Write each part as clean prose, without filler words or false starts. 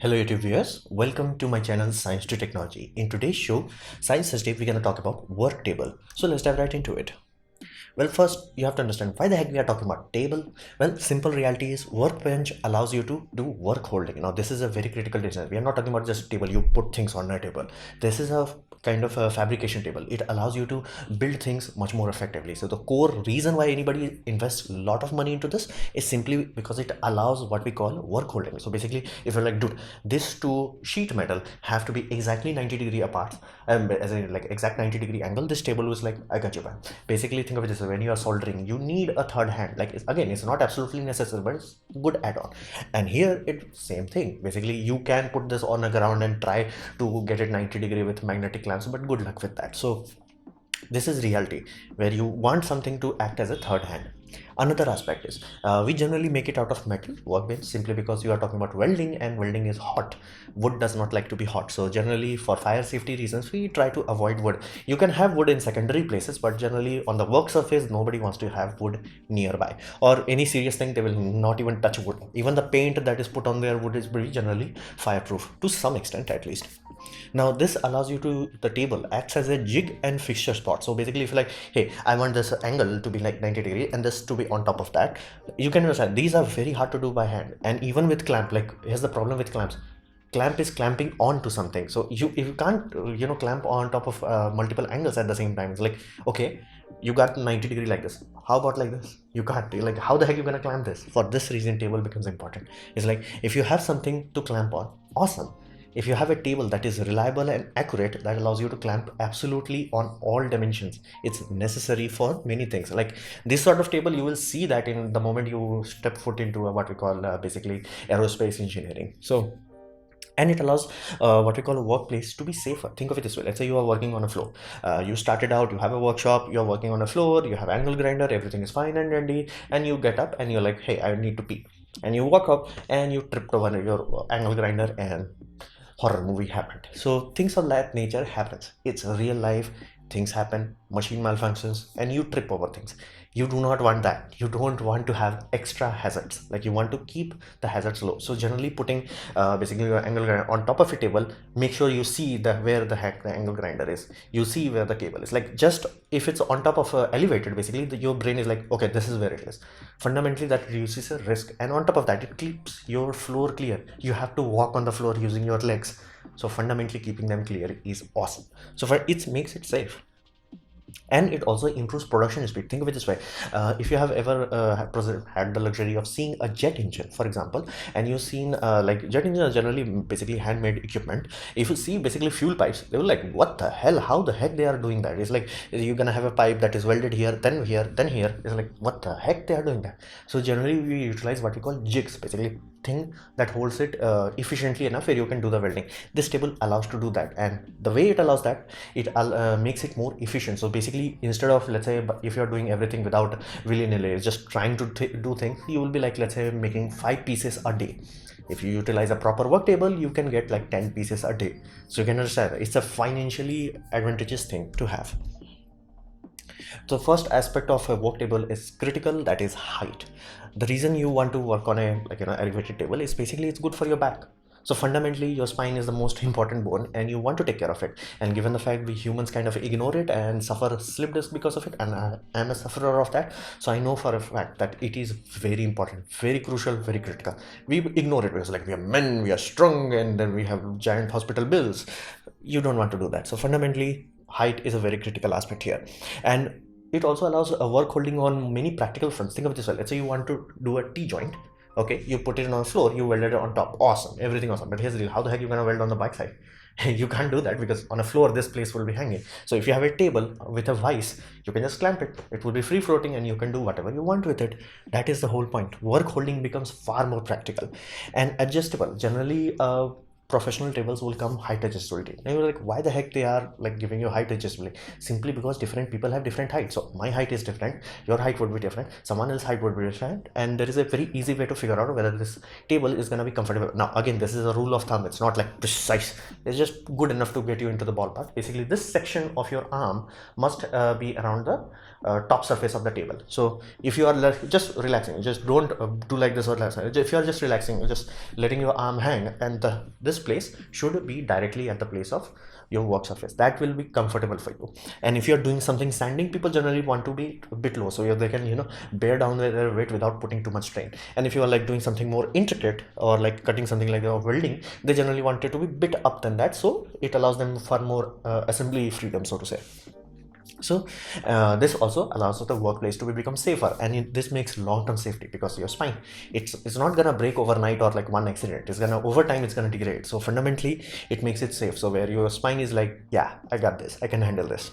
Hello YouTube viewers, welcome to my channel Science to Technology. In today's show, Science Thursday, we're going to talk about work table. So let's dive right into it. Well, first you have to understand why the heck we are talking about table. Well, simple reality is Workbench allows you to do work holding. Now this is a very critical design. We are not talking about just table, you put things on a table. This is a kind of a fabrication table. It allows you to build things much more effectively. So the core reason why anybody invests a lot of money into this is simply because it allows what we call work holding. So basically, if you're like, dude, this two sheet metal have to be exactly 90-degree apart, as in like exact 90-degree angle, this table was like, I got you, man. Basically think of it this way: when you are soldering, you need a third hand. Like, it's not absolutely necessary, but it's good add-on. And here it's same thing. Basically you can put this on the ground and try to get it 90-degree with magnetic clamps, but good luck with that. So this is reality where you want something to act as a third hand. Another aspect is we generally make it out of metal workbench simply because you are talking about welding, and welding is hot. Wood does not like to be hot, so generally for fire safety reasons we try to avoid wood. You can have wood in secondary places, but generally on the work surface nobody wants to have wood nearby, or any serious thing they will not even touch wood. Even the paint that is put on their wood is very generally fireproof to some extent at least. Now this allows you to, the table acts as a jig and fixture spot. So basically if you're like, hey, I want this angle to be like 90-degree and this to be on top of that, you can understand these are very hard to do by hand. And even with clamp, like here's the problem with clamps: clamp is clamping onto something. So if you can't clamp on top of multiple angles at the same time. It's like, okay, you got 90-degree like this, how about like this? You can't. Like, how the heck you gonna clamp this? For this reason table becomes important. It's like, if you have something to clamp on, awesome. If you have a table that is reliable and accurate, that allows you to clamp absolutely on all dimensions, it's necessary for many things. Like this sort of table, you will see that in the moment you step foot into what we call basically aerospace engineering. So, and it allows what we call a workplace to be safer. Think of it this way: let's say you are working on a floor. You started out, you have a workshop, you're working on a floor, you have angle grinder, everything is fine and dandy, and you get up and you're like, hey, I need to pee. And you walk up and you tripped over your angle grinder and horror movie happened. So things of that nature happens. It's real life. Things happen, machine malfunctions, and you trip over things. You do not want that. You don't want to have extra hazards. Like, you want to keep the hazards low. So generally putting basically your angle grinder on top of a table, make sure you see where the heck the angle grinder is. You see where the cable is. Like, just if it's on top of elevated, basically your brain is like, okay, this is where it is. Fundamentally that reduces a risk, and on top of that it keeps your floor clear. You have to walk on the floor using your legs. So fundamentally keeping them clear is awesome. So it makes it safe, and it also improves production speed. Think of it this way: if you have ever had the luxury of seeing a jet engine, for example, and you've seen like jet engines are generally basically handmade equipment. If you see basically fuel pipes, they were like, what the hell, how the heck they are doing that? It's like, you're gonna have a pipe that is welded here, then here, then here. It's like, what the heck they are doing that? So generally we utilize what we call jigs, basically thing that holds it efficiently enough where you can do the welding. This table allows to do that, and the way it allows that, it makes it more efficient. So basically, instead of, let's say, if you're doing everything without willy-nilly, just trying to do things, you will be like, let's say, making 5 pieces a day. If you utilize a proper work table, you can get like 10 pieces a day. So you can understand it's a financially advantageous thing to have. The first aspect of a work table is critical, that is height. The reason you want to work on a elevated table is basically it's good for your back. So fundamentally your spine is the most important bone and you want to take care of it. And given the fact we humans kind of ignore it and suffer slip disc because of it, and I am a sufferer of that, so I know for a fact that it is very important, very crucial, very critical. We ignore it because like we are men, we are strong, and then we have giant hospital bills. You don't want to do that. So fundamentally height is a very critical aspect here. And it also allows a work holding on many practical fronts. Think of it this way: let's say you want to do a T-joint. Okay, you put it on the floor, you weld it on top, awesome, everything awesome. But here's the deal: how the heck are you gonna weld on the back side? You can't do that because on a floor this place will be hanging. So if you have a table with a vise, you can just clamp it. It will be free floating and you can do whatever you want with it. That is the whole point. Work holding becomes far more practical and adjustable. Generally professional tables will come height adjustability. Now you're like, why the heck they are like giving you height adjustability? Simply because different people have different heights. So my height is different, your height would be different, someone else's height would be different, and there is a very easy way to figure out whether this table is going to be comfortable. Now again, this is a rule of thumb, it's not like precise, it's just good enough to get you into the ballpark. Basically this section of your arm must be around the top surface of the table. So if you are just relaxing, just don't do like this or like that. If you are just relaxing, just letting your arm hang, and this place should be directly at the place of your work surface, that will be comfortable for you. And if you're doing something standing, people generally want to be a bit low, so they can bear down their weight without putting too much strain. And if you are like doing something more intricate or like cutting something like welding, they generally want it to be bit up than that, so it allows them far more assembly freedom, so to say. So this also allows the workplace to become safer, and this makes long-term safety, because your spine, it's not gonna break overnight or like one accident. It's gonna, over time, it's gonna degrade. So fundamentally it makes it safe, so where your spine is like, yeah, I got this, I can handle this.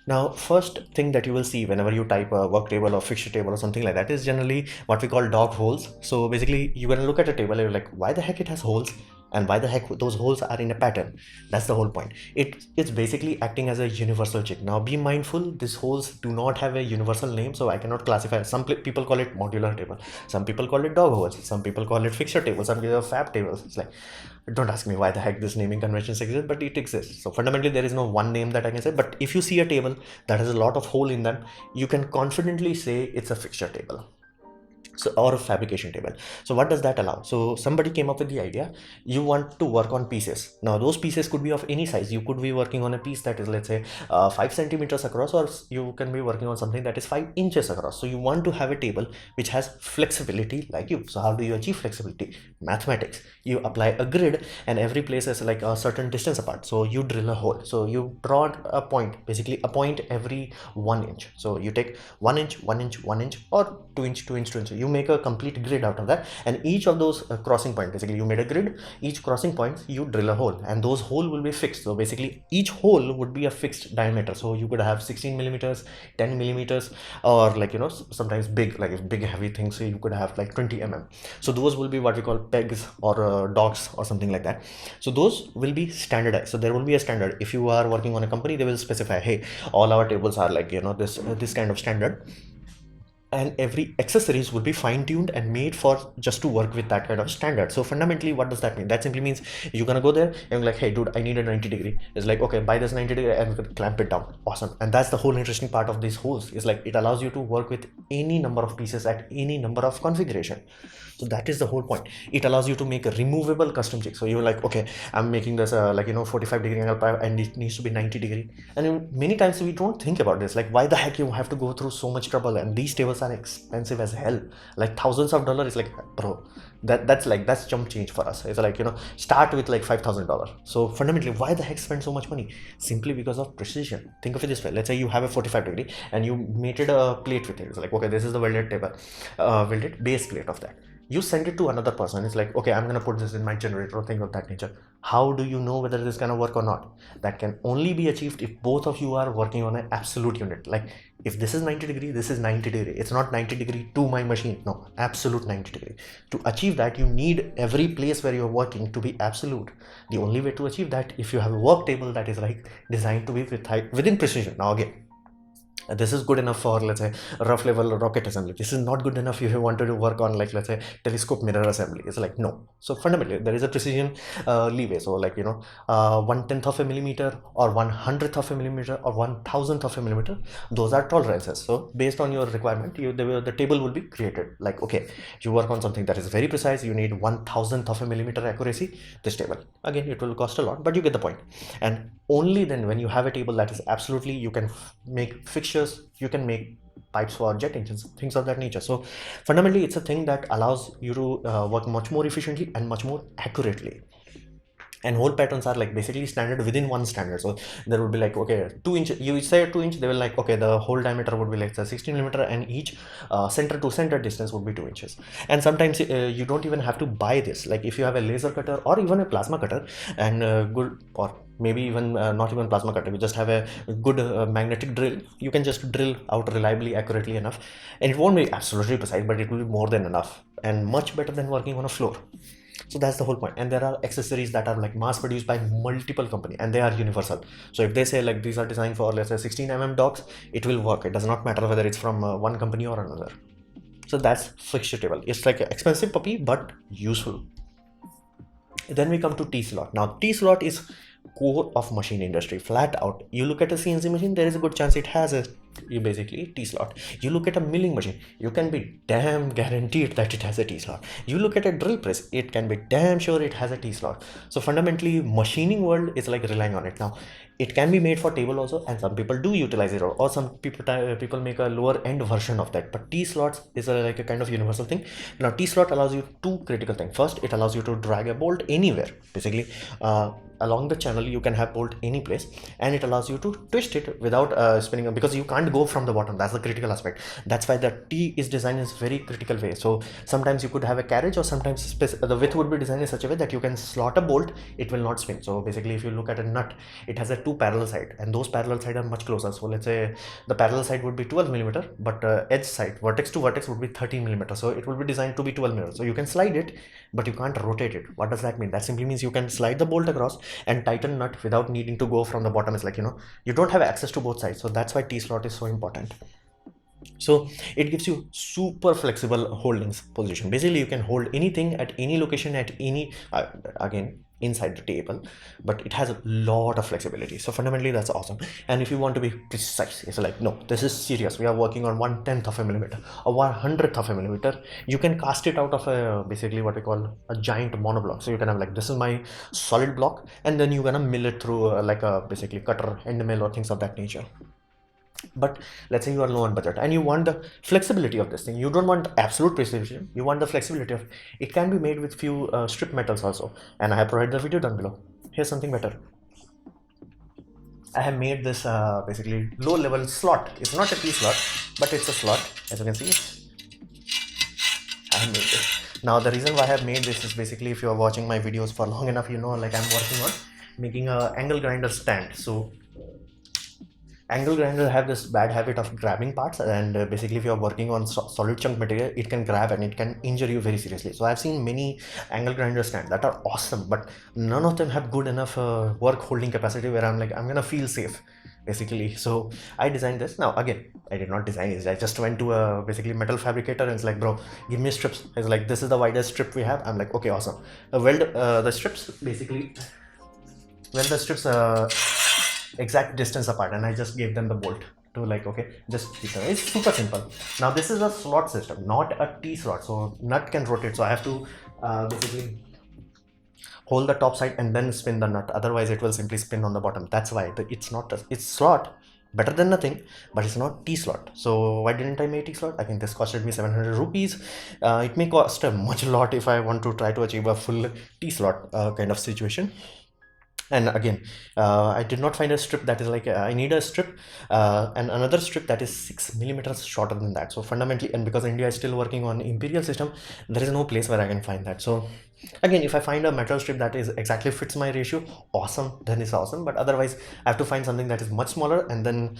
Now, first thing that you will see whenever you type a work table or fixture table or something like that is generally what we call dog holes. So basically, you're gonna look at a table and you're like, why the heck it has holes? And why the heck those holes are in a pattern? That's the whole point. It's basically acting as a universal check. Now be mindful, these holes do not have a universal name, so I cannot classify. Some people call it modular table, some people call it dog holes, some people call it fixture table, some people fab tables. It's like, don't ask me why the heck this naming conventions exist, but it exists. So fundamentally there is no one name that I can say, but if you see a table that has a lot of hole in them, you can confidently say it's a fixture table. So, or a fabrication table. So what does that allow? So somebody came up with the idea, you want to work on pieces. Now those pieces could be of any size. You could be working on a piece that is, let's say, 5 centimeters across, or you can be working on something that is 5 inches across. So you want to have a table which has flexibility like you. So how do you achieve flexibility? Mathematics. You apply a grid, and every place is like a certain distance apart. So you drill a hole. So you draw a point, basically a point every 1 inch. So you take 1 inch, 1 inch, 1 inch, or 2 inch, 2 inch, 2 inch. You make a complete grid out of that, and each of those crossing points, basically you made a grid, each crossing point you drill a hole, and those hole will be fixed. So basically each hole would be a fixed diameter. So you could have 16 millimeters, 10 millimeters, or like sometimes big, like big heavy things, so you could have like 20 mm. So those will be what we call pegs or dogs or something like that. So those will be standardized. So there will be a standard. If you are working on a company, they will specify, hey, all our tables are like this kind of standard, and every accessories will be fine-tuned and made for just to work with that kind of standard. So fundamentally, what does that mean? That simply means you're gonna go there and you're like, hey dude, I need a 90 degree. It's like, okay, buy this 90 degree and clamp it down. Awesome. And that's the whole interesting part of these holes, is like it allows you to work with any number of pieces at any number of configuration. So that is the whole point. It allows you to make a removable custom jig. So you're like, okay, I'm making this 45 degree angle pipe, and it needs to be 90 degree. And many times we don't think about this, like why the heck you have to go through so much trouble, and these tables are expensive as hell, like thousands of dollars. It's like, bro, that's chump change for us. It's like, start with like $5,000. So fundamentally, why the heck spend so much money? Simply because of precision. Think of it this way. Let's say you have a 45 degree and you mated a plate with it. It's like, okay, this is the welded table, welded base plate of that. You send it to another person. It's like, okay, I'm gonna put this in my generator or thing of that nature. How do you know whether this is gonna work or not? That can only be achieved if both of you are working on an absolute unit. Like if this is 90 degree, this is 90 degree. It's not 90 degree to my machine. No, absolute 90 degree. To achieve that, you need every place where you're working to be absolute. The only way to achieve that, if you have a work table that is like designed to be within precision. Now again, this is good enough for, let's say, rough level rocket assembly. This is not good enough if you wanted to work on, like, let's say, telescope mirror assembly. It's like, no. So fundamentally there is a precision leeway. So like 1/10 of a millimeter or 1/100th of a millimeter or 1,000th of a millimeter, those are tolerances. So based on your requirement, the table will be created. Like, okay, you work on something that is very precise, you need 1,000th of a millimeter accuracy, this table, again, it will cost a lot, but you get the point. And only then, when you have a table that is absolutely, you can make fixtures, you can make pipes for jet engines, things of that nature. So fundamentally, it's a thing that allows you to work much more efficiently and much more accurately. And hole patterns are like basically standard within one standard. So there would be like, okay, 2 inch, you say 2 inch, they will like, okay, the hole diameter would be like 16 millimeter, and each center to center distance would be 2 inches. And sometimes you don't even have to buy this. Like if you have a laser cutter or even a plasma cutter, and good, or maybe even not even plasma cutter, you just have a good magnetic drill, you can just drill out reliably, accurately enough, and it won't be absolutely precise, but it will be more than enough and much better than working on a floor. So that's the whole point. And there are accessories that are like mass produced by multiple companies, and they are universal. So if they say like these are designed for, let's say, 16 mm docks, it will work. It does not matter whether it's from one company or another. So that's fixture table. It's like an expensive puppy, but useful. Then we come to Tslot. Now Tslot is core of machine industry, flat out. You look at a CNC machine, there is a good chance it has a basically T-slot. You look at a milling machine, you can be damn guaranteed that it has a T-slot. You look at a drill press, it can be damn sure it has a T-slot. So fundamentally, machining world is like relying on it. Now it can be made for table also, and some people do utilize it, or some people make a lower end version of that. But T-slots is like a kind of universal thing. Now T-slot allows you two critical things. First, it allows you to drag a bolt anywhere, basically along the channel you can have bolt any place, and it allows you to twist it without spinning, because you can't go from the bottom. That's the critical aspect. That's why the T is designed in a very critical way. So sometimes you could have a carriage, or sometimes the width would be designed in such a way that you can slot a bolt, it will not spin. So basically, if you look at a nut, it has a two parallel side, and those parallel side are much closer. So let's say the parallel side would be 12 millimeter, but edge side, vertex to vertex, would be 13 millimeter. So it will be designed to be 12 millimeter. So you can slide it, but you can't rotate it. What does that mean? That simply means you can slide the bolt across and tighten nut without needing to go from the bottom. It's like, you don't have access to both sides. So that's why T-slot is so important. So it gives you super flexible holdings position. Basically, you can hold anything at any location at any again inside the table, but it has a lot of flexibility. So fundamentally, that's awesome. And if you want to be precise, it's like, no, this is serious. We are working on 1/10 of a millimeter or 1/100th of a millimeter. You can cast it out of a basically what we call a giant monoblock. So you can have like, this is my solid block, and then you're gonna mill it through like a basically cutter, end mill, or things of that nature. But let's say you are low on budget and you want the flexibility of this thing. You don't want absolute precision, you want the flexibility of it. Can be made with few strip metals also, and I have provided the video down below. Here's something better. I have made this basically low level slot. It's not a T-slot, but it's a slot. As you can see, I have made this. Now the reason why I have made this is basically, if you are watching my videos for long enough, like I'm working on making a angle grinder stand. So angle grinder have this bad habit of grabbing parts, and basically if you are working on solid chunk material, it can grab and it can injure you very seriously. So I've seen many angle grinder stands that are awesome, but none of them have good enough work holding capacity where I'm like, I'm gonna feel safe basically. So I designed this. Now again, I did not design it, I just went to a basically metal fabricator and it's like, bro, give me strips. It's like, this is the widest strip we have. I'm like, okay, awesome. Weld the strips, basically weld the strips exact distance apart, and I just gave them the bolt to like, okay, just keep them. It's super simple. Now this is a slot system, not a T-slot, so nut can rotate. So I have to basically hold the top side and then spin the nut, otherwise it will simply spin on the bottom. That's why it's not it's slot, better than nothing, but it's not T-slot. So why didn't I make T-slot? I think this costed me 700 rupees. It may cost a much lot if I want to try to achieve a full T-slot kind of situation. And again, I did not find a strip that is like, I need a strip and another strip that is 6 millimeters shorter than that. So fundamentally, and because India is still working on imperial system, there is no place where I can find that. So again, if I find a metal strip that is exactly fits my ratio, awesome, then it's awesome. But otherwise, I have to find something that is much smaller and then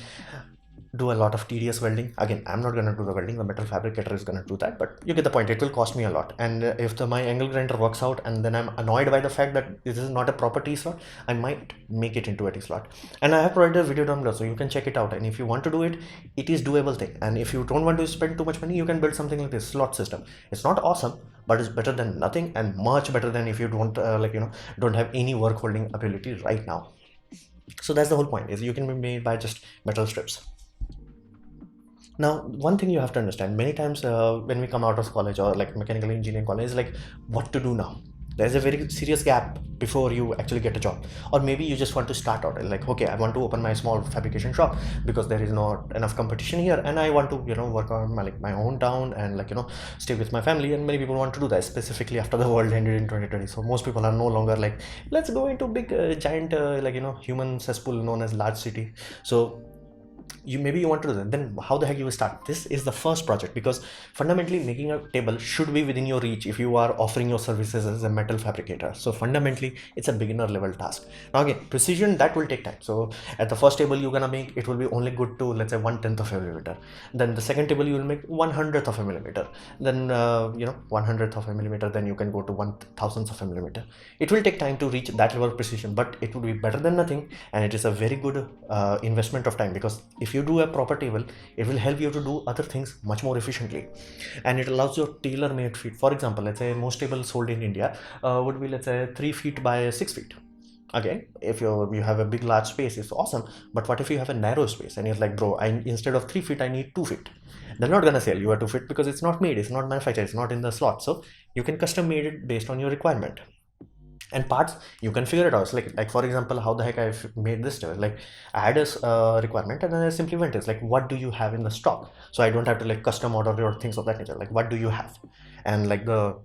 do a lot of tedious welding. Again, I'm not going to do the welding, the metal fabricator is going to do that, but you get the point. It will cost me a lot. And if my angle grinder works out and then I'm annoyed by the fact that this is not a proper T-slot, I might make it into a T-slot. And I have provided a video down below, so you can check it out. And if you want to do it, it is doable thing. And if you don't want to spend too much money, you can build something like this slot system. It's not awesome, but it's better than nothing, and much better than if you don't don't have any work holding ability right now. So that's the whole point, is you can be made by just metal strips. Now, one thing you have to understand, many times when we come out of college or like mechanical engineering college, is like, what to do now? There's a very serious gap before you actually get a job. Or maybe you just want to start out like, okay, I want to open my small fabrication shop because there is not enough competition here, and I want to work on my own town and stay with my family. And many people want to do that, specifically after the world ended in 2020. So most people are no longer like, let's go into big giant human cesspool known as large city. So maybe you want to do that. Then how the heck you will start? This is the first project, because fundamentally making a table should be within your reach if you are offering your services as a metal fabricator. So fundamentally it's a beginner level task. Now again, precision, that will take time. So at the first table you're gonna make, it will be only good to, let's say, 1/10 of a millimeter. Then the second table you will make 1/100th of a millimeter. Then 1/100th of a millimeter, then you can go to 1/1000th of a millimeter. It will take time to reach that level of precision, but it would be better than nothing, and it is a very good investment of time, because if you do a proper table, it will help you to do other things much more efficiently, and it allows your tailor-made feet. For example, let's say most tables sold in India would be, let's say, 3 feet by 6 feet. Again, if you have a big large space, it's awesome. But what if you have a narrow space and you're like, bro, I instead of 3 feet I need 2 feet? They're not gonna sell you a 2 feet because it's not made, it's not manufactured, it's not in the slot. So you can custom made it based on your requirement. And parts, you can figure it out. So like for example, how the heck I've made this stuff. Like I had a requirement, and then I simply went, it's like, what do you have in the stock, so I don't have to like custom order or things of that nature. Like, what do you have? And like the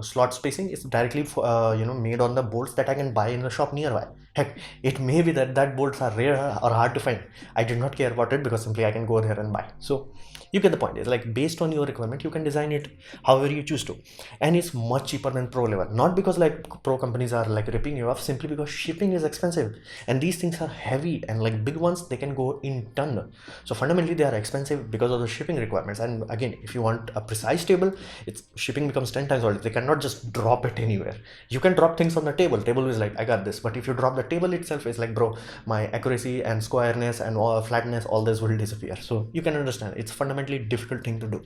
slot spacing is directly made on the bolts that I can buy in the shop nearby. Heck, it may be that bolts are rare or hard to find. I did not care about it because simply I can go there and buy. So you get the point. It's like based on your requirement, you can design it however you choose to. And it's much cheaper than pro level. Not because like pro companies are like ripping you off, simply because shipping is expensive. And these things are heavy, and like big ones, they can go in ton. So fundamentally they are expensive because of the shipping requirements. And again, if you want a precise table, it's shipping becomes 10 times harder. They cannot just drop it anywhere. You can drop things on the table. Table is like, I got this. But if you drop the table itself, it's like, bro, my accuracy and squareness and all flatness, all this will disappear. So you can understand it's fundamentally difficult thing to do.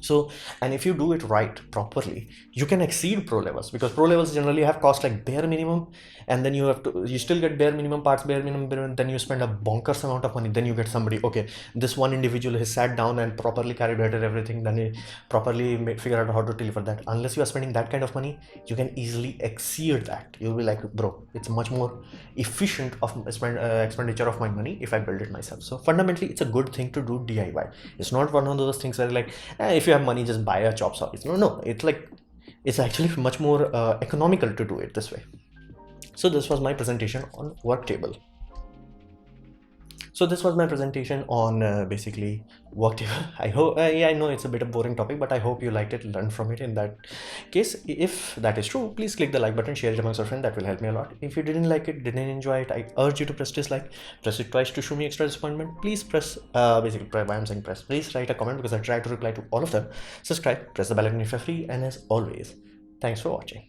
So, and if you do it right properly, you can exceed pro levels, because pro levels generally have cost like bare minimum, and then you still get bare minimum parts, bare minimum, then you spend a bonkers amount of money. Then you get somebody, okay, this one individual has sat down and properly calibrated everything, then he properly figure out how to deliver that. Unless you are spending that kind of money, you can easily exceed that. You'll be like, bro, it's much more efficient of expenditure of my money if I build it myself. So fundamentally, it's a good thing to do DIY. It's not one of those things where like, if you have money, just buy a chop saw. No, it's like, it's actually much more economical to do it this way. So this was my presentation on work table. So this was my presentation on basically work table. I hope, yeah, I know it's a bit of boring topic, but I hope you liked it, learned from it. In that case, if that is true, please click the like button, share it amongst your friends. That will help me a lot. If you didn't like it, didn't enjoy it, I urge you to press dislike. Press it twice to show me extra disappointment. Please press, why I'm saying press, please write a comment, because I try to reply to all of them. Subscribe, press the bell icon if you're free, and as always, thanks for watching.